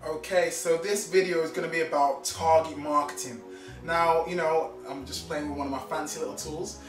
Okay, so this video is going to be about target marketing. Now, I'm just playing with one of my fancy little tools.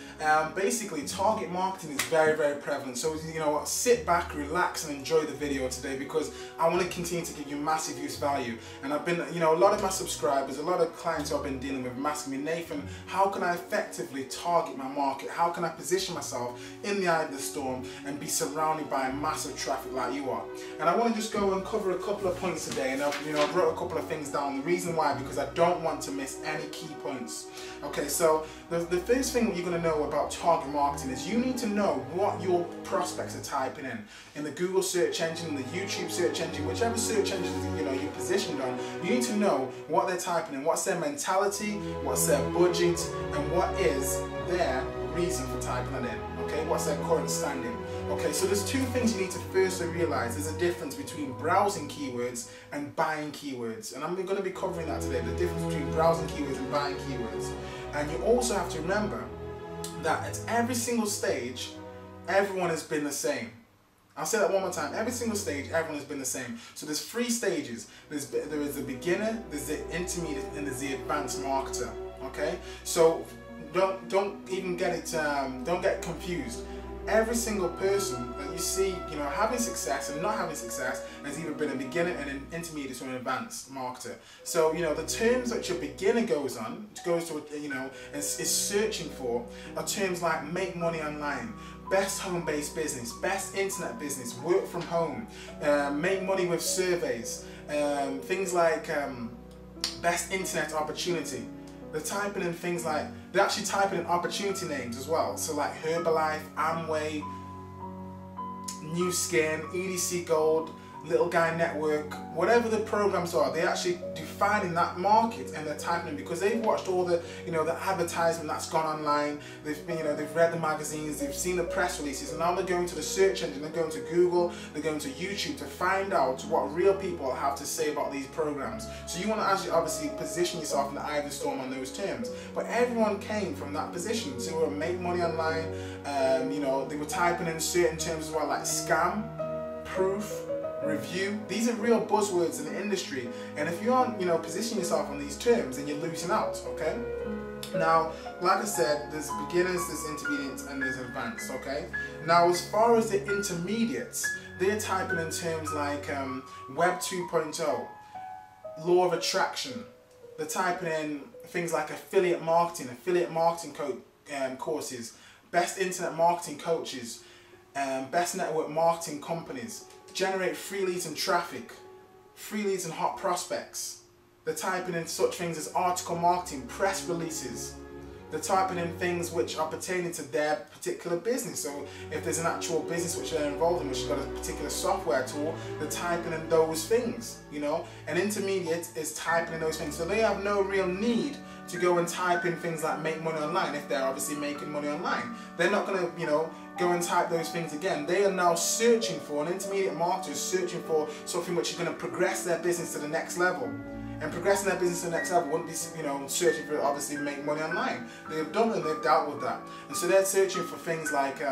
Basically, target marketing is very, very prevalent. So, sit back, relax, and enjoy the video today because I want to continue to give you massive use value. And I've been, a lot of my subscribers, a lot of clients who I've been dealing with, asking me, Nathan, how can I effectively target my market? How can I position myself in the eye of the storm and be surrounded by massive traffic like you are? And I want to just go and cover a couple of points today. And I've wrote a couple of things down. The reason why, because I don't want to miss any key points. Okay, so the first thing that you're going to know about target marketing is you need to know what your prospects are typing in the Google search engine, in the YouTube search engine, whichever search engine you're positioned on. You need to know what they're typing in, what's their mentality, what's their budget, and what is their reason for typing it in. Okay, what's their current standing? Okay, so there's two things you need to firstly realize. There's a difference between browsing keywords and buying keywords, and I'm going to be covering that today, the difference between browsing keywords and buying keywords. And you also have to remember that at every single stage, everyone has been the same. I'll say that one more time. Every single stage, everyone has been the same. So there's three stages. There is the beginner, there's the intermediate, and there's the advanced marketer. Okay, so don't even get it. Don't get confused. Every single person that you see, having success and not having success has either been a beginner, an intermediate, or an advanced marketer. So, the terms that your beginner goes to, is searching for are terms like make money online, best home-based business, best internet business, work from home, make money with surveys, things like best internet opportunity. They're typing in things like, they're actually typing in opportunity names as well. So like Herbalife, Amway, New Skin, EDC Gold, Little Guy Network, whatever the programs are, they're actually defining that market and they're typing in because they've watched all the, the advertisement that's gone online. They've been, they've read the magazines, they've seen the press releases, and now they're going to the search engine, they're going to Google, they're going to YouTube to find out what real people have to say about these programs. So you want to actually obviously position yourself in the eye of the storm on those terms. But everyone came from that position. So they were make money online, they were typing in certain terms as well, like scam, proof, review. These are real buzzwords in the industry, and if you aren't positioning yourself on these terms, then you're losing out. Okay, now like I said, there's beginners, there's intermediates, and there's advanced. Okay, now as far as the intermediates, they're typing in terms like Web 2.0, law of attraction. They're typing in things like affiliate marketing courses, best internet marketing coaches, best network marketing companies, generate free leads and traffic, free leads and hot prospects. They're typing in such things as article marketing, press releases. They're typing in things which are pertaining to their particular business. So if there's an actual business which they're involved in, which has got a particular software tool, they're typing in those things, An intermediate is typing in those things. So they have no real need to go and type in things like make money online if they're obviously making money online. They're not going to, go and type those things again. They are now searching for, an intermediate marketer is searching for something which is going to progress their business to the next level. And progressing their business to the next level wouldn't be, searching for obviously make money online. They've done and they've dealt with that. And so they're searching for things like,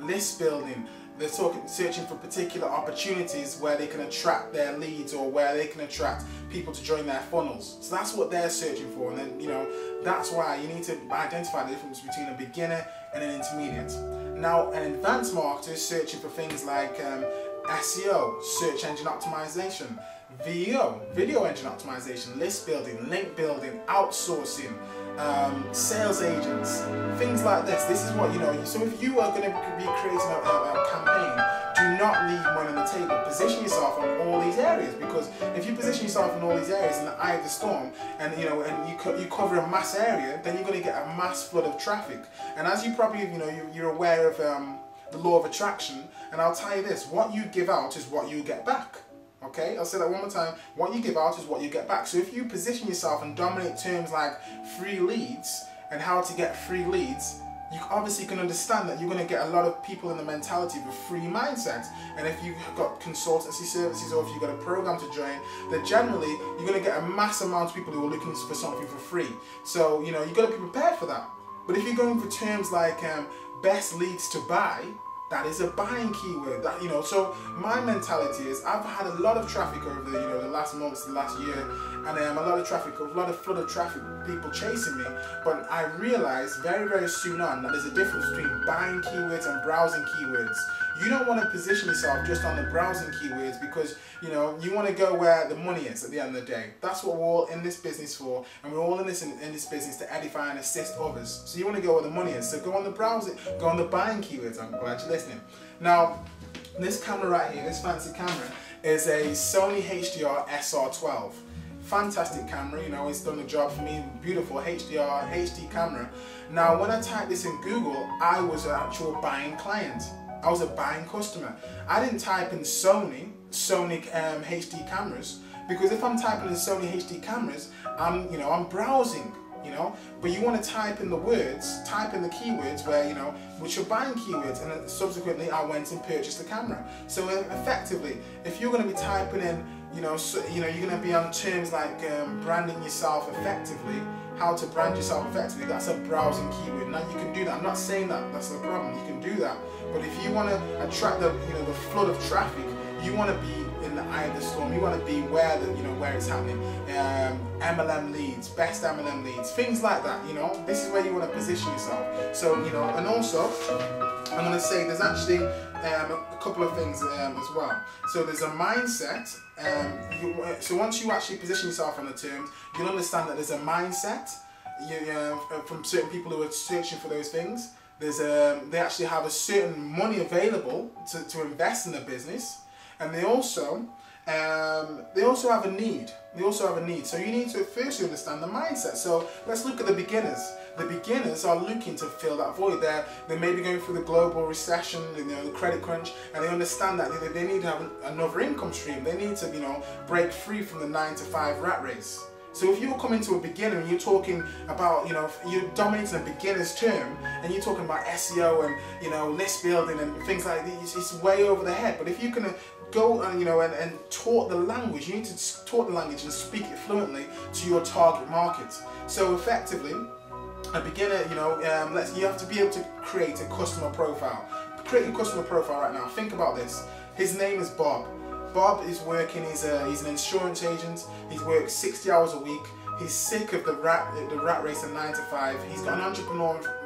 list building. They're searching for particular opportunities where they can attract their leads or where they can attract people to join their funnels. So that's what they're searching for. And then, that's why you need to identify the difference between a beginner and an intermediate. Now, an advanced marketer is searching for things like SEO, search engine optimization, VEO, video engine optimization, list building, link building, outsourcing, sales agents, things like this. This is what, so if you are going to be creating a campaign, do not leave money on the table. Position yourself on all these areas, because if you position yourself in all these areas in the eye of the storm, and you cover a mass area, then you're going to get a mass flood of traffic. And as you probably, you're aware of the law of attraction, and I'll tell you this, what you give out is what you get back. Okay, I'll say that one more time. What you give out is what you get back. So if you position yourself and dominate terms like free leads and how to get free leads, you obviously can understand that you're going to get a lot of people in the mentality of a free mindset. And if you've got consultancy services or if you've got a program to join, then generally you're going to get a mass amount of people who are looking for something for free. So, you've got to be prepared for that. But if you're going for terms like best leads to buy, that is a buying keyword. That, you know, so my mentality is I've had a lot of traffic over the, you know, the last months, the last year, and a lot of traffic, a lot of flood of traffic, people chasing me. But I realized very, very soon on that there's a difference between buying keywords and browsing keywords. You don't want to position yourself just on the browsing keywords, because, you know, you want to go where the money is at the end of the day. That's what we're all in this business for, and we're all in this business to edify and assist others. So you want to go where the money is. So go on the browsing, go on the buying keywords. I'm glad you're listening. Now, this camera right here, this fancy camera, is a Sony HDR SR12. Fantastic camera, you know, it's done the job for me. Beautiful HDR HD camera. Now, when I typed this in Google, I was an actual buying client. I was a buying customer. I didn't type in Sony HD cameras, because if I'm typing in Sony HD cameras, I'm browsing, you know. But you want to type in the words, type in the keywords where, you know, which are buying keywords, and then subsequently I went and purchased the camera. So effectively, if you're going to be typing in, you're going to be on terms like branding yourself effectively, how to brand yourself effectively, that's a browsing keyword. Now you can do that. I'm not saying that that's the problem. You can do that. But if you want to attract the flood of traffic, you want to be in the eye of the storm. You want to be where where it's happening. MLM leads, best MLM leads, things like that. You know, this is where you want to position yourself. So, you know, and also I'm going to say there's actually a couple of things as well. So there's a mindset. So once you actually position yourself on the terms, you'll understand that there's a mindset from certain people who are searching for those things. They actually have a certain money available to invest in the business, and they also have a need. So you need to first understand the mindset. So let's look at the beginners. The beginners are looking to fill that void. They may be going through the global recession, you know, the credit crunch, and they understand that they need to have another income stream. They need to, you know, break free from the 9-to-5 rat race. So if you're coming to a beginner and you're talking about, you know, you're dominating a beginner's term, and you're talking about SEO and, you know, list building and things like this, it's way over the head. But if you can go and, you know, and taught the language, you need to talk the language and speak it fluently to your target market. So effectively, a beginner, you know, you have to be able to create a customer profile. Create your customer profile right now. Think about this. His name is Bob. Bob is working, he's an insurance agent, he's worked 60 hours a week, he's sick of the rat race of 9-to-5, he's got an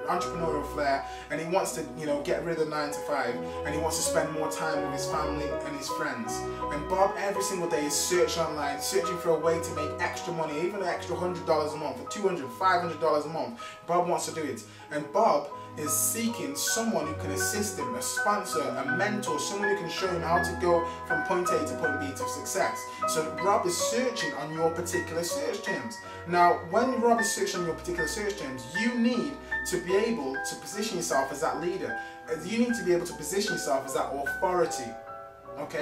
entrepreneurial flair, and he wants to, you know, get rid of 9-to-5, and he wants to spend more time with his family and his friends. And Bob every single day is searching online, searching for a way to make extra money, even an extra $100 a month, or $200, $500 a month. Bob wants to do it. And Bob is seeking someone who can assist him, a sponsor, a mentor, someone who can show him how to go from point A to point B to success. So Rob is searching on your particular search terms. Now, when Rob is searching on your particular search terms, you need to be able to position yourself as that leader. You need to be able to position yourself as that authority.